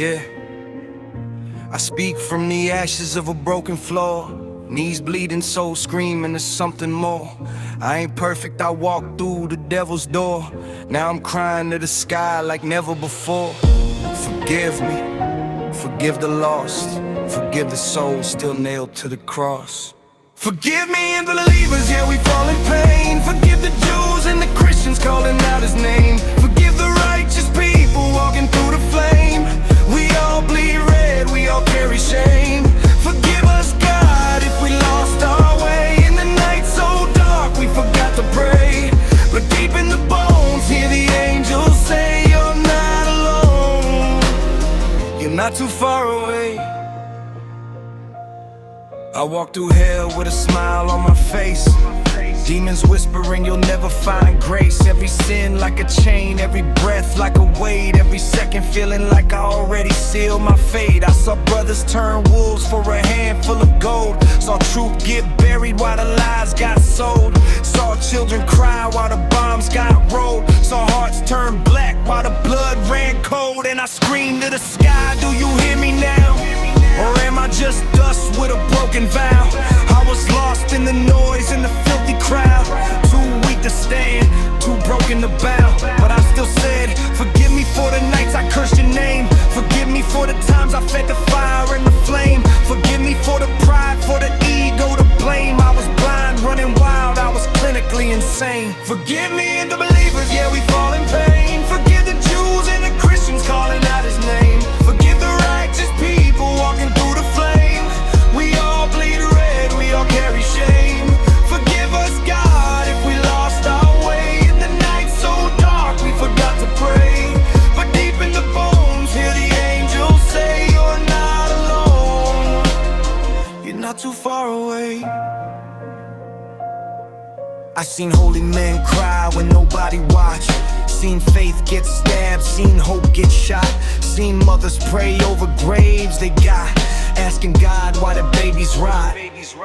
Yeah, I speak from the ashes of a broken floor. Knees bleeding, soul screaming, there's something more. I ain't perfect, I walked through the devil's door. Now I'm crying to the sky like never before. Forgive me, forgive the lost, forgive the soul still nailed to the cross. Forgive me and the believers, yeah, we fall in pain. Forgive the Jews and the Christians calling out his name. Forgive the righteous people walking through the flame. We all bleed red, we all carry shame. Forgive us, God, if we lost our way. In the night so dark, we forgot to pray. But deep in the bones, hear the angels say, you're not alone. You're not too far away. I walk through hell with a smile on my face. Demons whispering you'll never find grace. Every sin like a chain, every breath like a weight. Every second feeling like I already sealed my fate. I saw brothers turn wolves for a handful of gold. Saw truth get buried while the lies got sold. Saw children cry while the bombs got rolled. Saw hearts turn black while the blood ran cold. And I screamed to the sky, do you hear me now? Or am I just dust with a broken vow? I was lost in the noise and the filthy crowd. Too weak to stand, too broken to bow. But I still said, forgive me for the nights I cursed your name. Forgive me for the times I fed the fire and the flame. Forgive me for the pride, for the ego to blame. I was blind, running wild, I was clinically insane. Forgive me and the believers, yeah, we fall in pain. Forgive the Jews and the Christians calling out his name. Forgive the righteous people walking through the flame. We all bleed red, we all carry shame. Forgive us, God, if we lost our way. In the night so dark, we forgot to pray. But deep in the bones, hear the angels say, you're not alone. You're not too far away. I seen holy men cry when nobody watched. Seen faith get stabbed, seen hope get shot. Seen mothers pray over graves they got, asking God why the babies rot.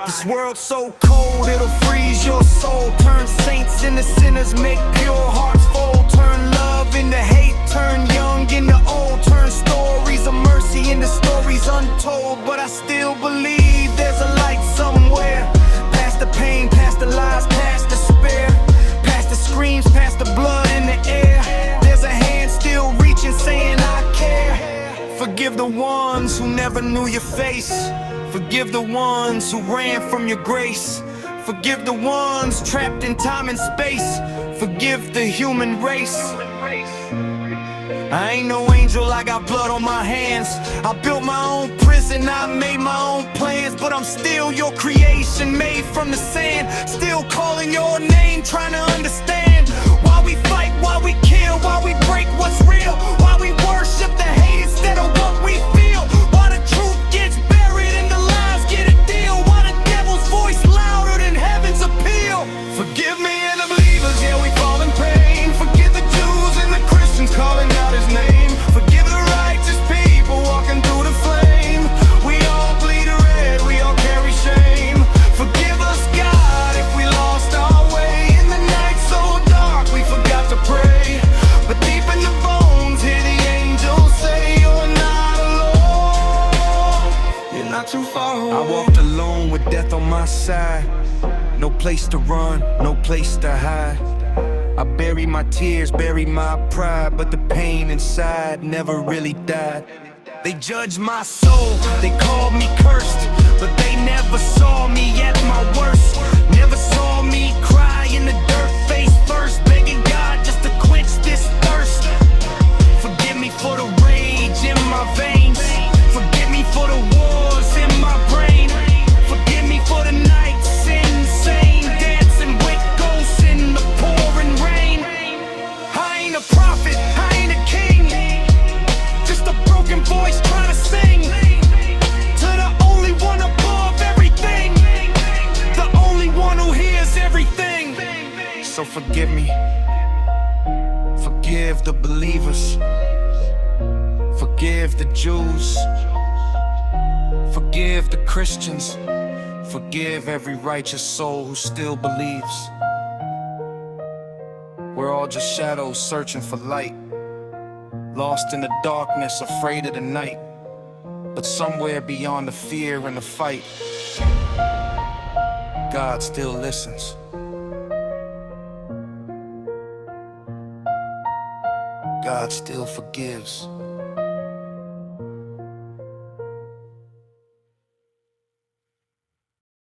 This world's so cold, it'll freeze your soul. Turn saints into sinners, make pure hearts fold. Turn love into hate, turn young into old. Turn stories of mercy into stories untold. But I still believe there's a light somewhere. Past the pain, past the lies, past despair. Past the screams, past the blood in the air. There's a hand still reaching, saying I care. Forgive the ones who never knew your face. Forgive the ones who ran from your grace. Forgive the ones trapped in time and space. Forgive the human race. I ain't no angel, I got blood on my hands. I built my own prison, I made my own plans. But I'm still your creation, made from the sand. Still calling your name, trying to understand why we fight, why we kill, why we break what's real. Why we worship the hate instead of what we feel. Why the truth gets buried and the lies get a deal. Why the devil's voice louder than heaven's appeal. Forgive me and the believers, yeah, we fall in pain. Forgive the Jews and the Christians calling out his name. Forgive the righteous people walking through the flame. We all bleed red, we all carry shame. Forgive us, God, if we lost our way. In the night so dark, we forgot to pray. But deep in the bones, hear the angels say, you're not alone. You're not too far away. I walked alone with death on my side. No place to run, no place to hide. I buried my tears, buried my pride. But the pain inside never really died. They judged my soul, they called me cursed. But they never saw me at my worst. Never saw me cry in the dirt face first. Begging God just to quench this thirst. Forgive me for the rage in my veins. Forgive me for the wars in my brain. Forgive me for the nights insane, dancing with ghosts in the pouring rain. I ain't a prophet, I ain't a king. Just a broken voice trying to sing to the only one above everything. The only one who hears everything. So forgive me. Forgive the believers. Forgive the Jews. Forgive the Christians. Forgive every righteous soul who still believes. We're all just shadows searching for light. lost in the darkness, afraid of the night. But somewhere beyond the fear and the fight, God still listens. God still forgives.